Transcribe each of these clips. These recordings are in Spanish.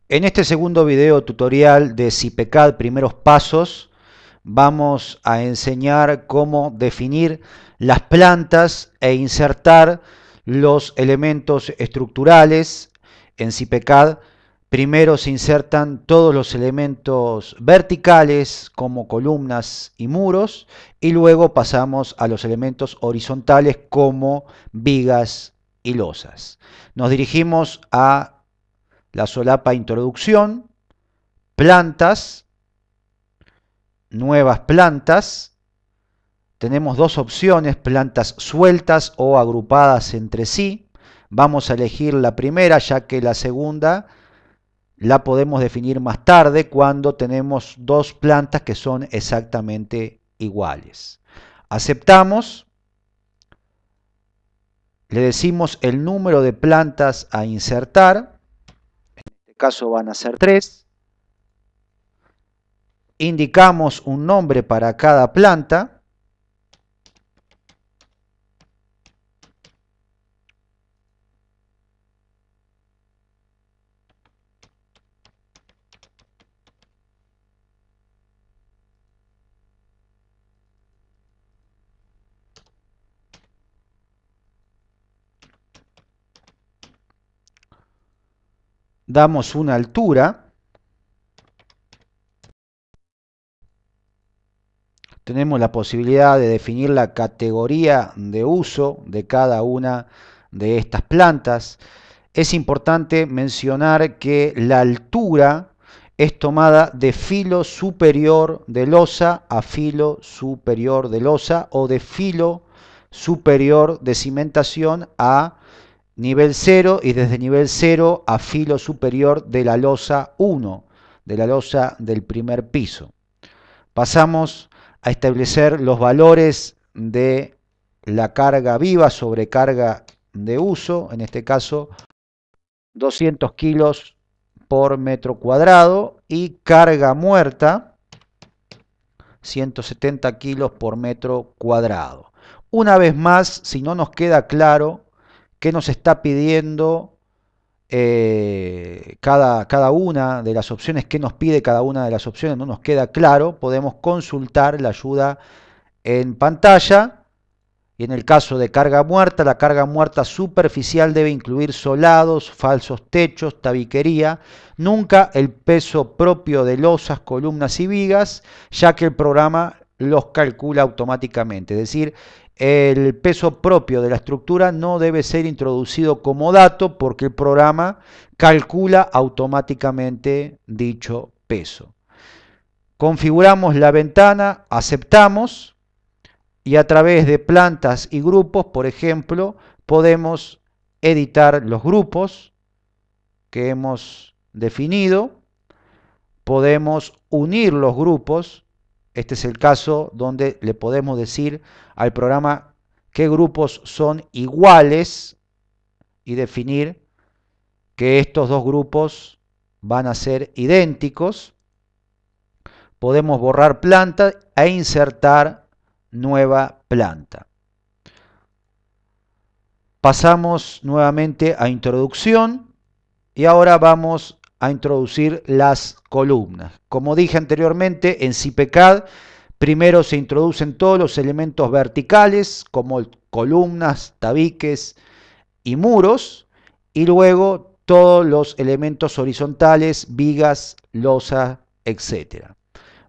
En este segundo video tutorial de CIPECAD Primeros Pasos vamos a enseñar cómo definir las plantas e insertar los elementos estructurales. En CIPECAD primero se insertan todos los elementos verticales como columnas y muros y luego pasamos a los elementos horizontales como vigas y losas. Nos dirigimos a la solapa introducción, plantas, nuevas plantas. Tenemos dos opciones, plantas sueltas o agrupadas entre sí. Vamos a elegir la primera, ya que la segunda la podemos definir más tarde cuando tenemos dos plantas que son exactamente iguales. Aceptamos, le decimos el número de plantas a insertar. En este caso van a ser 3. Indicamos un nombre para cada planta. Damos una altura. Tenemos la posibilidad de definir la categoría de uso de cada una de estas plantas. Es importante mencionar que la altura es tomada de filo superior de losa a filo superior de losa o de filo superior de cimentación a nivel 0 y desde nivel 0 a filo superior de la losa 1, de la losa del primer piso. Pasamos a establecer los valores de la carga viva sobre carga de uso, en este caso 200 kilos por metro cuadrado, y carga muerta 170 kilos por metro cuadrado. Una vez más, si no nos queda claro qué nos está pidiendo cada una de las opciones, qué nos pide cada una de las opciones, no nos queda claro, podemos consultar la ayuda en pantalla. Y en el caso de carga muerta, la carga muerta superficial debe incluir solados, falsos techos, tabiquería, nunca el peso propio de losas, columnas y vigas, ya que el programa los calcula automáticamente. Es decir, el peso propio de la estructura no debe ser introducido como dato porque el programa calcula automáticamente dicho peso. Configuramos la ventana, aceptamos. Y a través de plantas y grupos, por ejemplo, podemos editar los grupos que hemos definido. Podemos unir los grupos. Este es el caso donde le podemos decir al programa qué grupos son iguales y definir que estos dos grupos van a ser idénticos. Podemos borrar planta e insertar nueva planta. Pasamos nuevamente a introducción y ahora vamos a introducir las columnas. Como dije anteriormente, en CIPECAD primero se introducen todos los elementos verticales como columnas, tabiques y muros, y luego todos los elementos horizontales, vigas, losas, etc.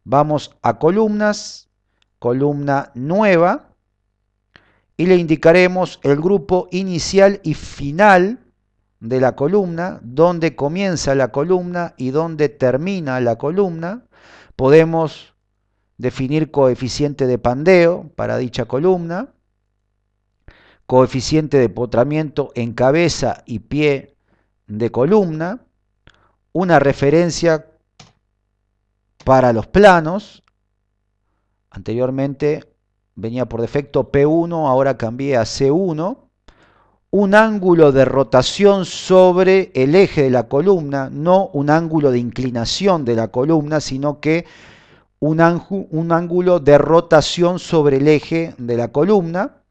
Vamos a columnas, columna nueva, y le indicaremos el grupo inicial y final de la columna, donde comienza la columna y donde termina la columna. Podemos definir coeficiente de pandeo para dicha columna, coeficiente de potramiento en cabeza y pie de columna, una referencia para los planos. Anteriormente venía por defecto P1, ahora cambié a C1. Un ángulo de rotación sobre el eje de la columna, no un ángulo de inclinación de la columna, sino que un ángulo de rotación sobre el eje de la columna.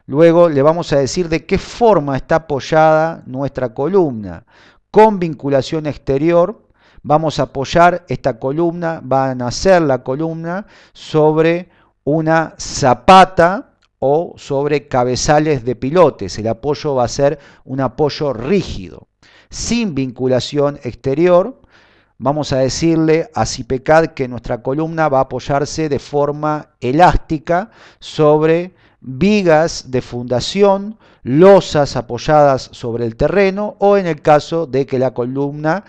Luego le vamos a decir de qué forma está apoyada nuestra columna, con vinculación exterior, vamos a apoyar esta columna, va a nacer la columna sobre una zapata o sobre cabezales de pilotes. El apoyo va a ser un apoyo rígido, sin vinculación exterior. Vamos a decirle a CIPECAD que nuestra columna va a apoyarse de forma elástica sobre vigas de fundación, losas apoyadas sobre el terreno, o en el caso de que la columna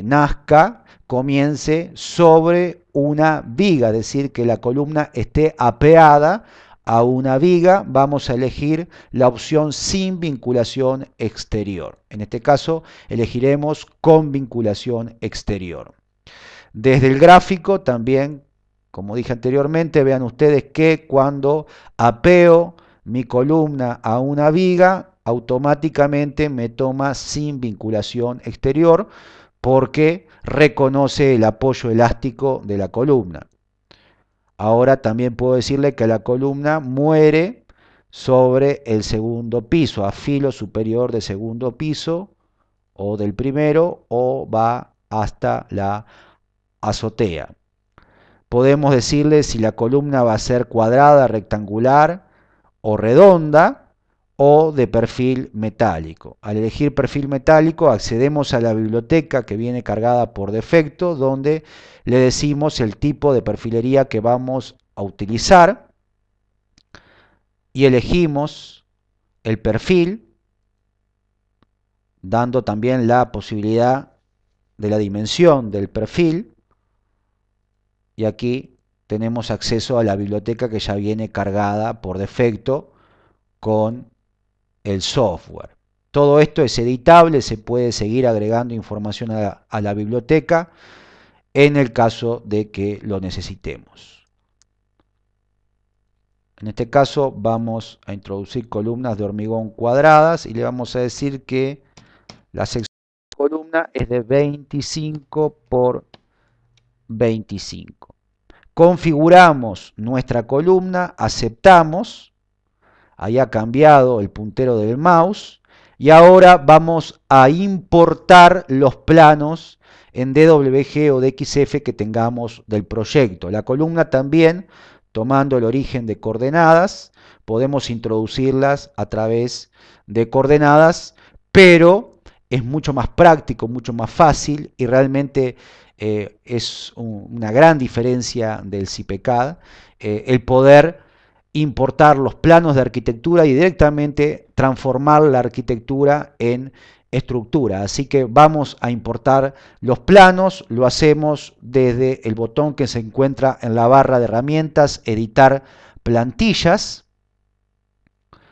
nazca, comience sobre una viga, es decir, que la columna esté apeada a una viga, vamos a elegir la opción sin vinculación exterior. En este caso elegiremos con vinculación exterior. Desde el gráfico también, como dije anteriormente, vean ustedes que cuando apeo mi columna a una viga, automáticamente me toma sin vinculación exterior porque reconoce el apoyo elástico de la columna. Ahora también puedo decirle que la columna muere sobre el segundo piso, a filo superior del segundo piso o del primero, o va hasta la azotea. Podemos decirle si la columna va a ser cuadrada, rectangular o redonda, o de perfil metálico. Al elegir perfil metálico accedemos a la biblioteca que viene cargada por defecto, donde le decimos el tipo de perfilería que vamos a utilizar y elegimos el perfil, dando también la posibilidad de la dimensión del perfil, y aquí tenemos acceso a la biblioteca que ya viene cargada por defecto con el software. Todo esto es editable, se puede seguir agregando información a la biblioteca en el caso de que lo necesitemos. En este caso vamos a introducir columnas de hormigón cuadradas y le vamos a decir que la sección de columna es de 25 por 25. Configuramos nuestra columna, aceptamos. Ahí ha cambiado el puntero del mouse y ahora vamos a importar los planos en DWG o DXF que tengamos del proyecto. La columna también, tomando el origen de coordenadas, podemos introducirlas a través de coordenadas, pero es mucho más práctico, mucho más fácil y realmente es una gran diferencia del CIPECAD el poder importar los planos de arquitectura y directamente transformar la arquitectura en estructura. Así que vamos a importar los planos, lo hacemos desde el botón que se encuentra en la barra de herramientas, editar plantillas,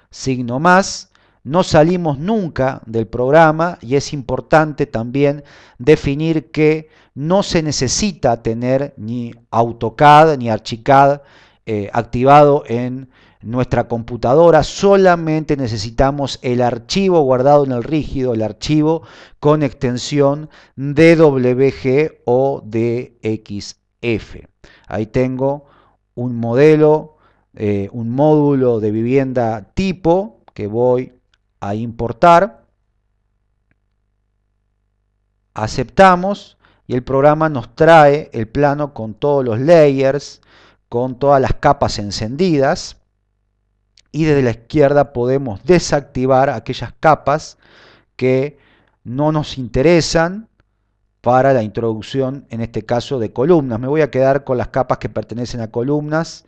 signo más. No salimos nunca del programa y es importante también definir que no se necesita tener ni AutoCAD ni Archicad activado en nuestra computadora, solamente necesitamos el archivo guardado en el rígido, el archivo con extensión DWG o DXF. Ahí tengo un modelo, un módulo de vivienda tipo que voy a importar. Aceptamos y el programa nos trae el plano con todos los layers, con todas las capas encendidas, y desde la izquierda podemos desactivar aquellas capas que no nos interesan para la introducción, en este caso de columnas. Me voy a quedar con las capas que pertenecen a columnas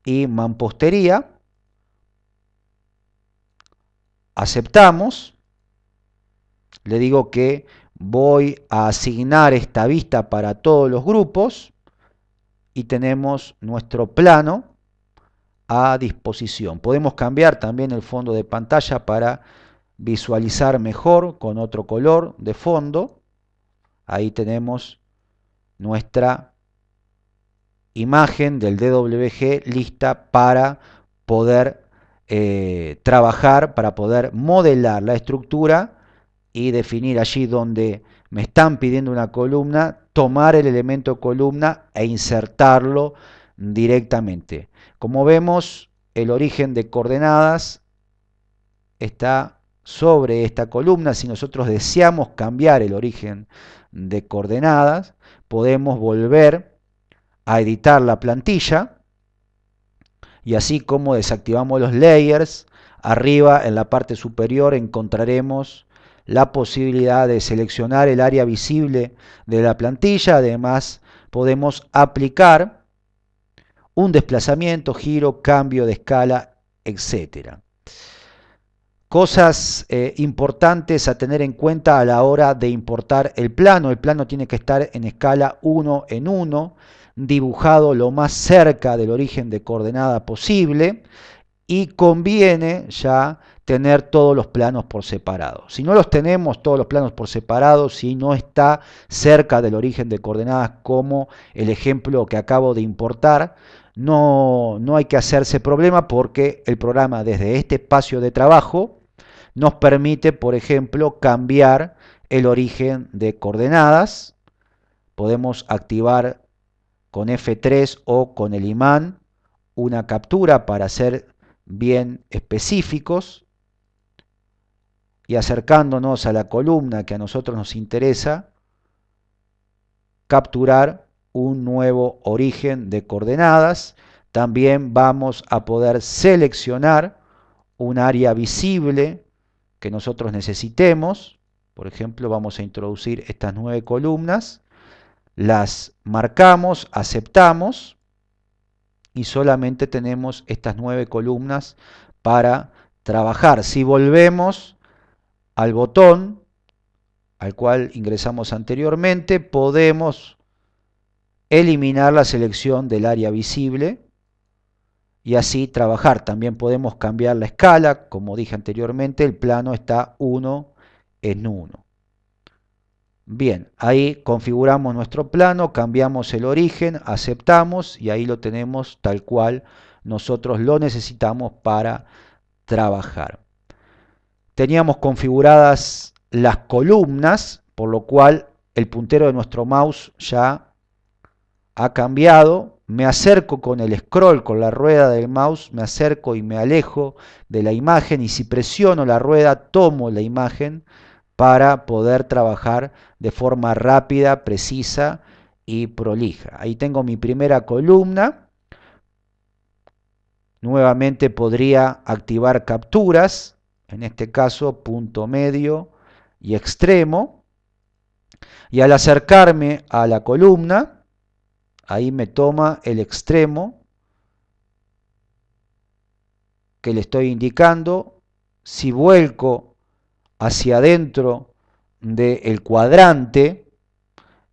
y mampostería. Aceptamos. Le digo que voy a asignar esta vista para todos los grupos y tenemos nuestro plano a disposición. Podemos cambiar también el fondo de pantalla para visualizar mejor con otro color de fondo. Ahí tenemos nuestra imagen del DWG lista para poder trabajar, para poder modelar la estructura y definir allí donde me están pidiendo una columna, tomar el elemento columna e insertarlo directamente. Como vemos, el origen de coordenadas está sobre esta columna. Si nosotros deseamos cambiar el origen de coordenadas, podemos volver a editar la plantilla y así como desactivamos los layers, arriba en la parte superior encontraremos la posibilidad de seleccionar el área visible de la plantilla. Además, podemos aplicar un desplazamiento, giro, cambio de escala, etcétera. Cosas importantes a tener en cuenta a la hora de importar el plano. El plano tiene que estar en escala 1 en 1, dibujado lo más cerca del origen de coordenada posible, y conviene ya tener todos los planos por separado. Si no los tenemos todos los planos por separado, si no está cerca del origen de coordenadas como el ejemplo que acabo de importar, no hay que hacerse problema porque el programa desde este espacio de trabajo nos permite, por ejemplo, cambiar el origen de coordenadas. Podemos activar con F3 o con el imán una captura para ser bien específicos y acercándonos a la columna que a nosotros nos interesa, capturar un nuevo origen de coordenadas. También vamos a poder seleccionar un área visible que nosotros necesitemos. Por ejemplo, vamos a introducir estas 9 columnas, las marcamos, aceptamos y solamente tenemos estas 9 columnas para trabajar. Si volvemos al botón al cual ingresamos anteriormente, podemos eliminar la selección del área visible y así trabajar. También podemos cambiar la escala, como dije anteriormente, el plano está 1 en 1. Bien, ahí configuramos nuestro plano, cambiamos el origen, aceptamos y ahí lo tenemos tal cual nosotros lo necesitamos para trabajar. Teníamos configuradas las columnas, por lo cual el puntero de nuestro mouse ya ha cambiado. Me acerco con el scroll, con la rueda del mouse, me acerco y me alejo de la imagen y si presiono la rueda tomo la imagen para poder trabajar de forma rápida, precisa y prolija. Ahí tengo mi primera columna. Nuevamente podría activar capturas, en este caso punto medio y extremo. Y al acercarme a la columna, ahí me toma el extremo que le estoy indicando. Si vuelco hacia adentro del cuadrante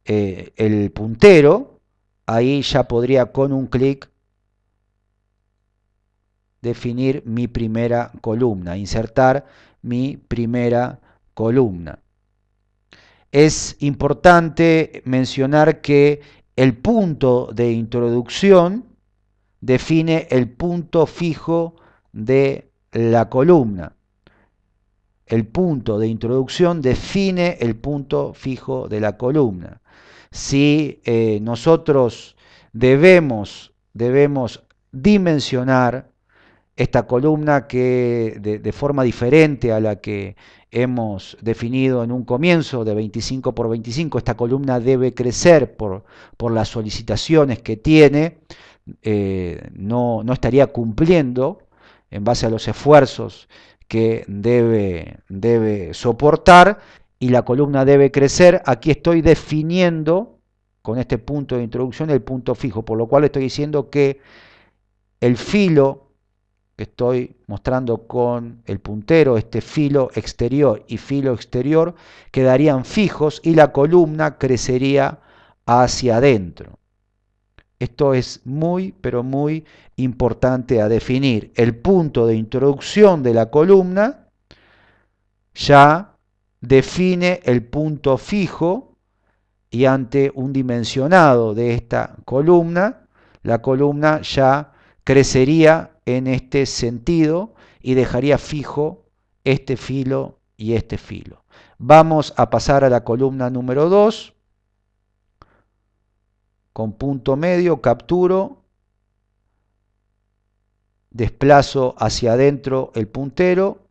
el puntero, ahí ya podría con un clic definir mi primera columna, insertar mi primera columna. Es importante mencionar que el punto de introducción define el punto fijo de la columna. El punto de introducción define el punto fijo de la columna. Si nosotros debemos dimensionar esta columna que de forma diferente a la que hemos definido en un comienzo de 25 por 25, esta columna debe crecer por las solicitaciones que tiene, no estaría cumpliendo en base a los esfuerzos que debe soportar y la columna debe crecer. Aquí estoy definiendo con este punto de introducción el punto fijo, por lo cual estoy diciendo que el filo que estoy mostrando con el puntero, este filo exterior y filo exterior, quedarían fijos y la columna crecería hacia adentro. Esto es muy, pero muy importante a definir. El punto de introducción de la columna ya define el punto fijo y ante un dimensionado de esta columna, la columna ya crecería en este sentido y dejaría fijo este filo y este filo. Vamos a pasar a la columna número 2. Con punto medio capturo, desplazo hacia adentro el puntero,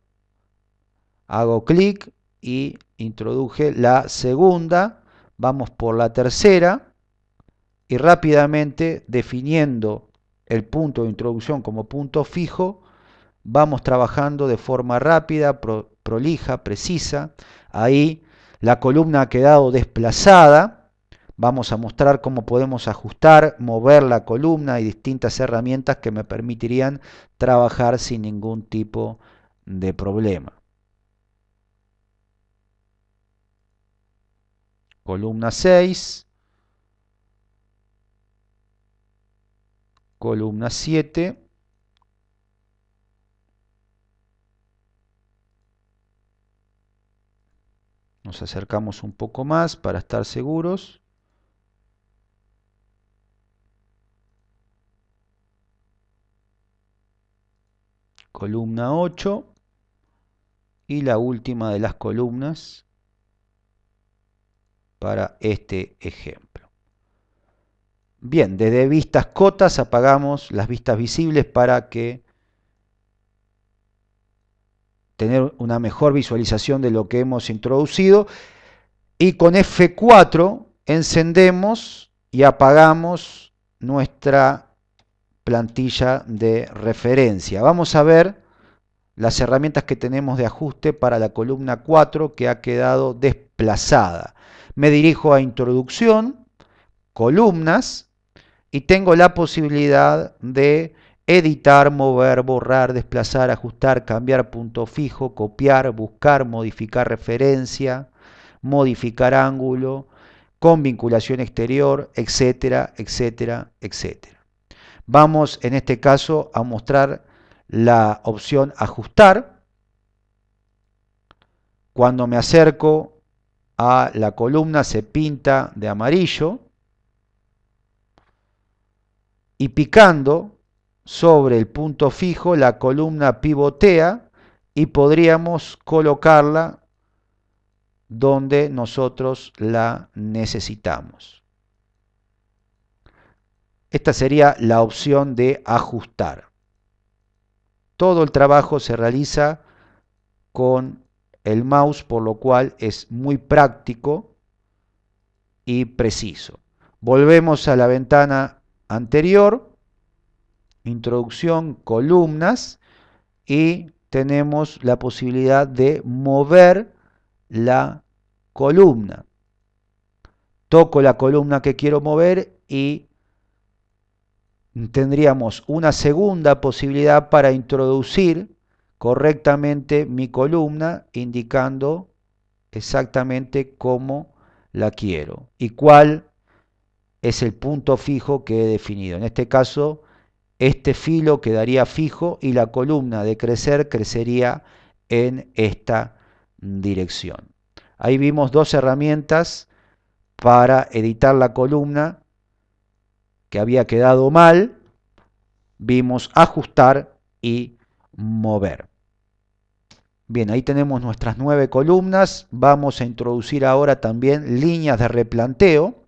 hago clic y introduje la segunda Vamos por la tercera y rápidamente definiendo el punto de introducción como punto fijo, vamos trabajando de forma rápida, prolija, precisa. Ahí la columna ha quedado desplazada. Vamos a mostrar cómo podemos ajustar, mover la columna y distintas herramientas que me permitirían trabajar sin ningún tipo de problema. Columna 6, columna 7. Nos acercamos un poco más para estar seguros. Columna 8 y la última de las columnas para este ejemplo. Bien, desde vistas cotas apagamos las vistas visibles para que tener una mejor visualización de lo que hemos introducido, y con F4 encendemos y apagamos nuestra plantilla de referencia. Vamos a ver las herramientas que tenemos de ajuste para la columna 4 que ha quedado desplazada. Me dirijo a introducción, columnas, y tengo la posibilidad de editar, mover, borrar, desplazar, ajustar, cambiar punto fijo, copiar, buscar, modificar referencia, modificar ángulo, con vinculación exterior, etcétera, etcétera, etcétera. Vamos en este caso a mostrar la opción ajustar. Cuando me acerco a la columna se pinta de amarillo y picando sobre el punto fijo la columna pivotea y podríamos colocarla donde nosotros la necesitamos. Esta sería la opción de ajustar. Todo el trabajo se realiza con el mouse, por lo cual es muy práctico y preciso. Volvemos a la ventana anterior, introducción, columnas, y tenemos la posibilidad de mover la columna. Toco la columna que quiero mover y tendríamos una segunda posibilidad para introducir correctamente mi columna, indicando exactamente cómo la quiero y cuál es el punto fijo que he definido. En este caso, este filo quedaría fijo y la columna de crecer crecería en esta dirección. Ahí vimos dos herramientas para editar la columna que había quedado mal. Vimos ajustar y mover. Bien, ahí tenemos nuestras 9 columnas. Vamos a introducir ahora también líneas de replanteo.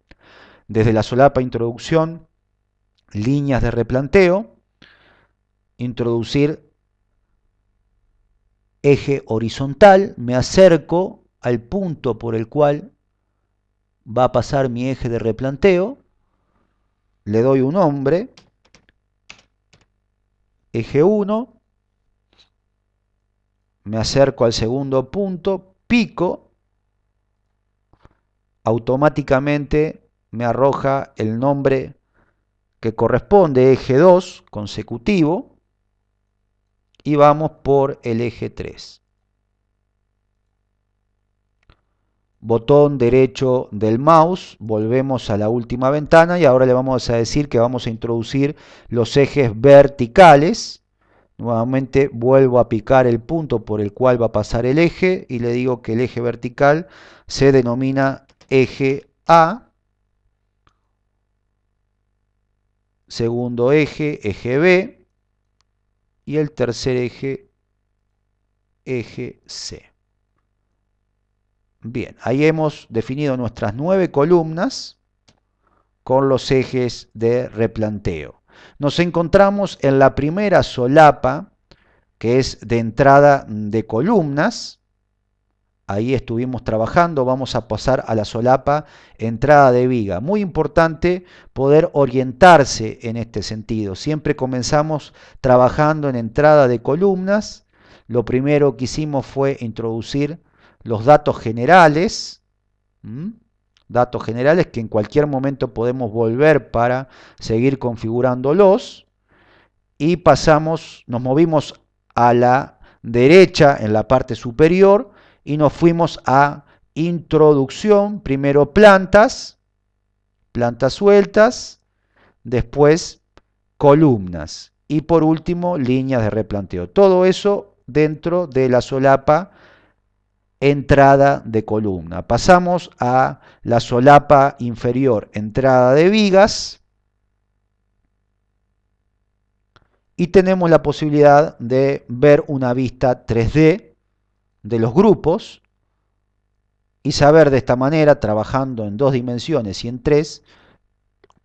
Desde la solapa introducción, líneas de replanteo. Introducir eje horizontal. Me acerco al punto por el cual va a pasar mi eje de replanteo. Le doy un nombre. Eje 1. Me acerco al segundo punto, pico, automáticamente me arroja el nombre que corresponde, eje 2 consecutivo, y vamos por el eje 3. Botón derecho del mouse, volvemos a la última ventana y ahora le vamos a decir que vamos a introducir los ejes verticales. Nuevamente vuelvo a picar el punto por el cual va a pasar el eje y le digo que el eje vertical se denomina eje A, segundo eje, eje B, y el tercer eje, eje C. Bien, ahí hemos definido nuestras 9 columnas con los ejes de replanteo. Nos encontramos en la primera solapa, que es de entrada de columnas. ahí estuvimos trabajando. Vamos a pasar a la solapa entrada de viga. Muy importante poder orientarse en este sentido. Siempre comenzamos trabajando en entrada de columnas. Lo primero que hicimos fue introducir los datos generales. Datos generales que en cualquier momento podemos volver para seguir configurándolos. Y nos movimos a la derecha en la parte superior y nos fuimos a introducción, primero plantas sueltas, después columnas y por último líneas de replanteo. Todo eso dentro de la solapa entrada de columna. Pasamos a la solapa inferior entrada de vigas y tenemos la posibilidad de ver una vista 3D de los grupos y saber de esta manera, trabajando en 2 dimensiones y en 3,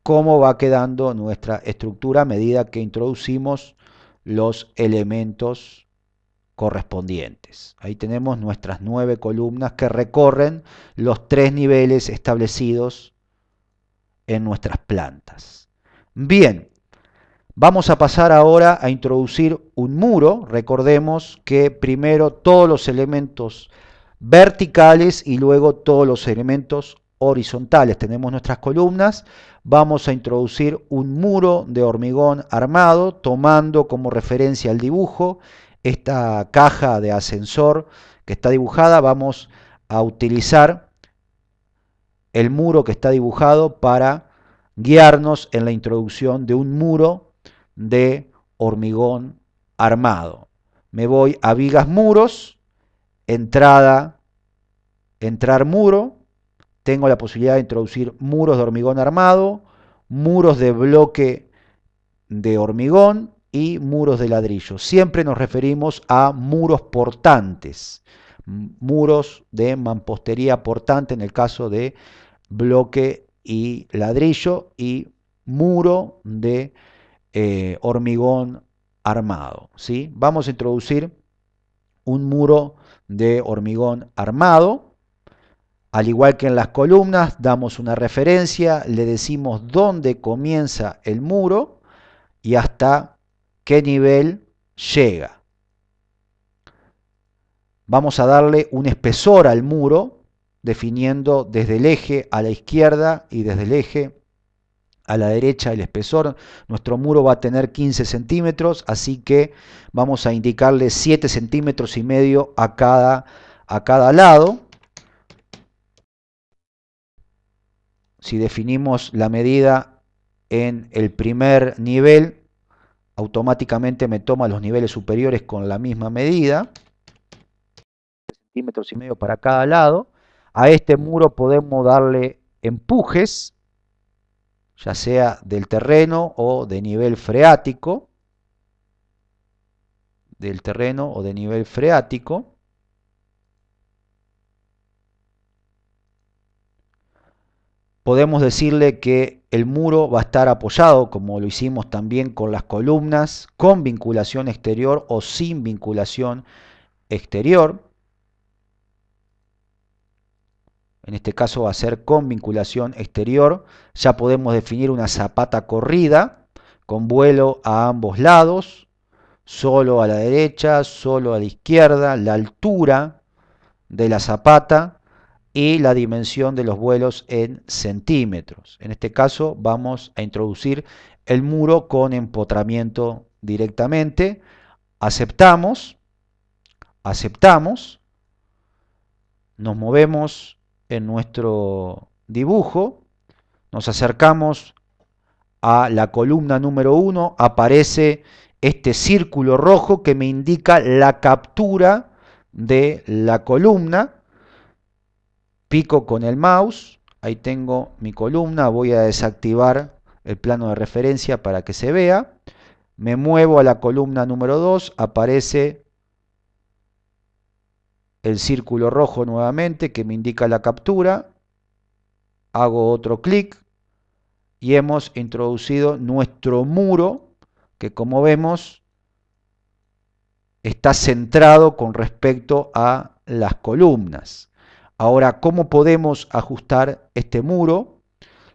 cómo va quedando nuestra estructura a medida que introducimos los elementos correspondientes. Ahí tenemos nuestras 9 columnas que recorren los 3 niveles establecidos en nuestras plantas. Bien, vamos a pasar ahora a introducir un muro. Recordemos que primero todos los elementos verticales y luego todos los elementos horizontales. Tenemos nuestras columnas. Vamos a introducir un muro de hormigón armado, tomando como referencia el dibujo esta caja de ascensor que está dibujada. Vamos a utilizar el muro que está dibujado para guiarnos en la introducción de un muro de hormigón armado. Me voy a vigas muros, entrar muro, tengo la posibilidad de introducir muros de hormigón armado, muros de bloque de hormigón y muros de ladrillo. Siempre nos referimos a muros portantes, muros de mampostería portante en el caso de bloque y ladrillo y muro de hormigón armado, ¿sí? Vamos a introducir un muro de hormigón armado. Al igual que en las columnas, damos una referencia, le decimos dónde comienza el muro y hasta qué nivel llega. Vamos a darle un espesor al muro, definiendo desde el eje a la izquierda y desde el eje a la derecha el espesor. Nuestro muro va a tener 15 centímetros, así que vamos a indicarle 7 centímetros y medio a cada lado. Si definimos la medida en el primer nivel, automáticamente me toma los niveles superiores con la misma medida. Centímetros y medio para cada lado. A este muro podemos darle empujes, ya sea del terreno o de nivel freático. Podemos decirle que el muro va a estar apoyado, como lo hicimos también con las columnas, con vinculación exterior o sin vinculación exterior. En este caso va a ser con vinculación exterior. Ya podemos definir una zapata corrida con vuelo a ambos lados, solo a la derecha, solo a la izquierda, la altura de la zapata y la dimensión de los vuelos en centímetros. En este caso vamos a introducir el muro con empotramiento directamente. Aceptamos, nos movemos en nuestro dibujo, nos acercamos a la columna número 1, aparece este círculo rojo que me indica la captura de la columna. Pico con el mouse, ahí tengo mi columna, voy a desactivar el plano de referencia para que se vea. Me muevo a la columna número 2, aparece el círculo rojo nuevamente que me indica la captura. Hago otro clic y hemos introducido nuestro muro que, como vemos, está centrado con respecto a las columnas. Ahora, ¿cómo podemos ajustar este muro?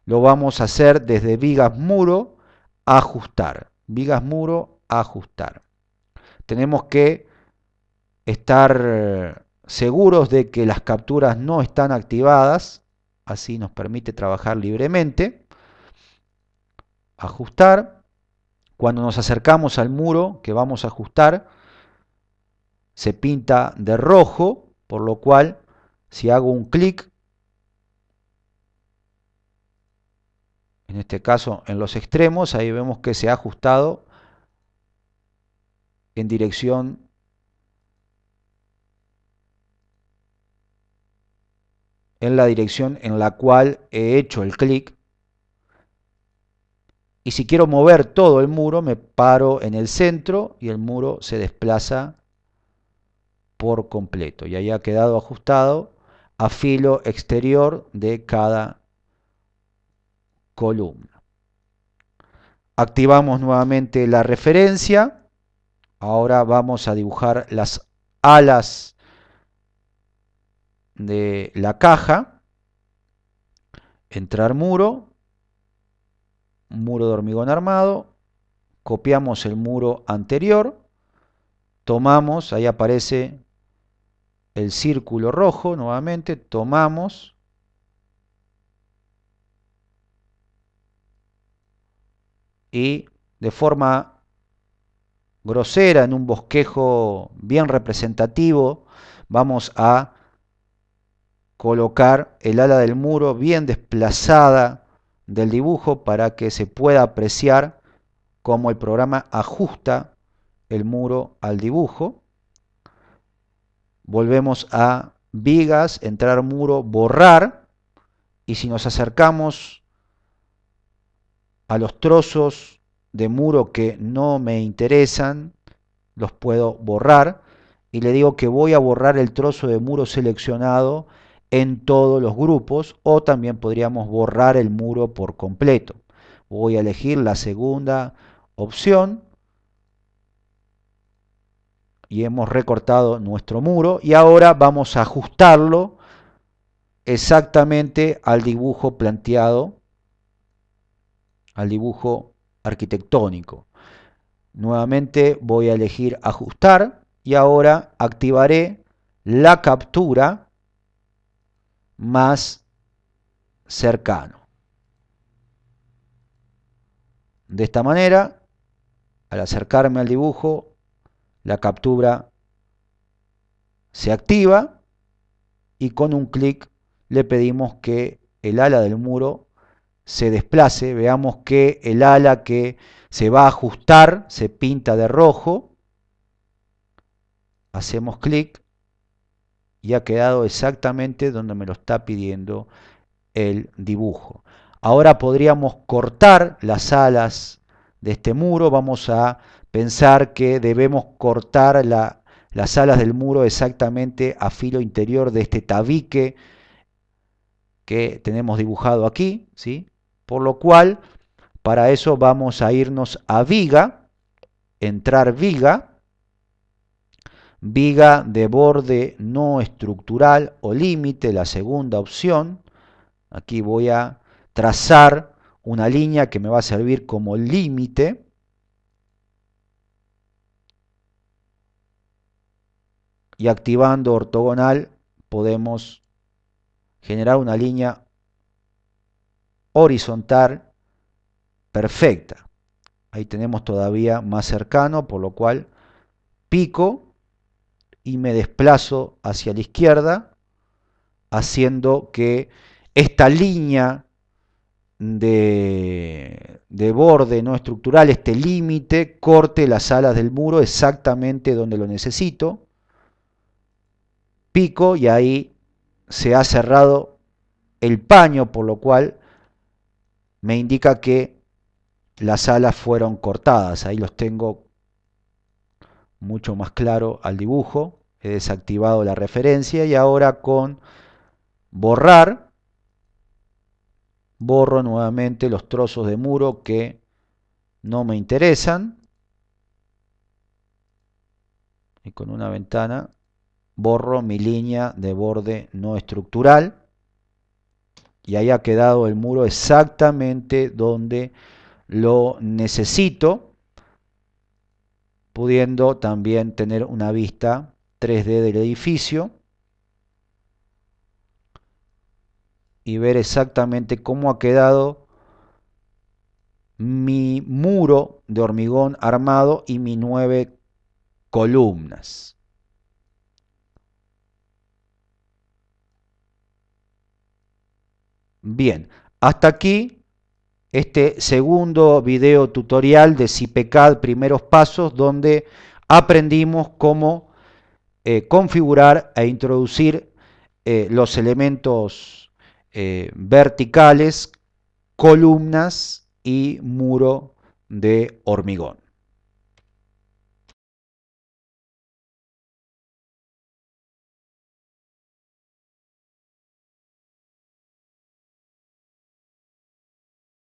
Lo vamos a hacer desde vigas muro, ajustar. Vigas muro, ajustar. Tenemos que estar seguros de que las capturas no están activadas. Así nos permite trabajar libremente. Ajustar. Cuando nos acercamos al muro que vamos a ajustar, se pinta de rojo, por lo cual si hago un clic, en este caso en los extremos, ahí vemos que se ha ajustado en dirección en la dirección en la cual he hecho el clic. Y si quiero mover todo el muro, me paro en el centro y el muro se desplaza por completo. Y ahí ha quedado ajustado a filo exterior de cada columna. Activamos nuevamente la referencia. Ahora vamos a dibujar las alas de la caja. Entrar muro, muro de hormigón armado, copiamos el muro anterior, tomamos, ahí aparece el círculo rojo nuevamente, tomamos y de forma grosera, en un bosquejo bien representativo, vamos a colocar el ala del muro bien desplazada del dibujo para que se pueda apreciar cómo el programa ajusta el muro al dibujo. Volvemos a vigas, entrar muro, borrar, y si nos acercamos a los trozos de muro que no me interesan, los puedo borrar, y le digo que voy a borrar el trozo de muro seleccionado en todos los grupos, o también podríamos borrar el muro por completo. Voy a elegir la segunda opción y hemos recortado nuestro muro, y ahora vamos a ajustarlo exactamente al dibujo planteado, al dibujo arquitectónico. Nuevamente voy a elegir ajustar y ahora activaré la captura más cercano. De esta manera, al acercarme al dibujo, la captura se activa y con un clic le pedimos que el ala del muro se desplace. Veamos que el ala que se va a ajustar se pinta de rojo. Hacemos clic y ha quedado exactamente donde me lo está pidiendo el dibujo. Ahora podríamos cortar las alas de este muro. Vamos a pensar que debemos cortar las alas del muro exactamente a filo interior de este tabique que tenemos dibujado aquí, ¿sí? Por lo cual, para eso vamos a irnos a viga, entrar viga, viga de borde no estructural o límite, la segunda opción. Aquí voy a trazar una línea que me va a servir como límite. Y activando ortogonal podemos generar una línea horizontal perfecta. Ahí tenemos todavía más cercano, por lo cual pico y me desplazo hacia la izquierda, haciendo que esta línea de borde no estructural, este límite, corte las alas del muro exactamente donde lo necesito. Pico y ahí se ha cerrado el paño, por lo cual me indica que las alas fueron cortadas. Ahí los tengo mucho más claro al dibujo. He desactivado la referencia y ahora con borrar, borro nuevamente los trozos de muro que no me interesan. Y con una ventana borro mi línea de borde no estructural y ahí ha quedado el muro exactamente donde lo necesito, pudiendo también tener una vista 3D del edificio y ver exactamente cómo ha quedado mi muro de hormigón armado y mis 9 columnas. Bien, hasta aquí este segundo video tutorial de CIPECAD primeros pasos, donde aprendimos cómo configurar e introducir los elementos verticales, columnas y muro de hormigón.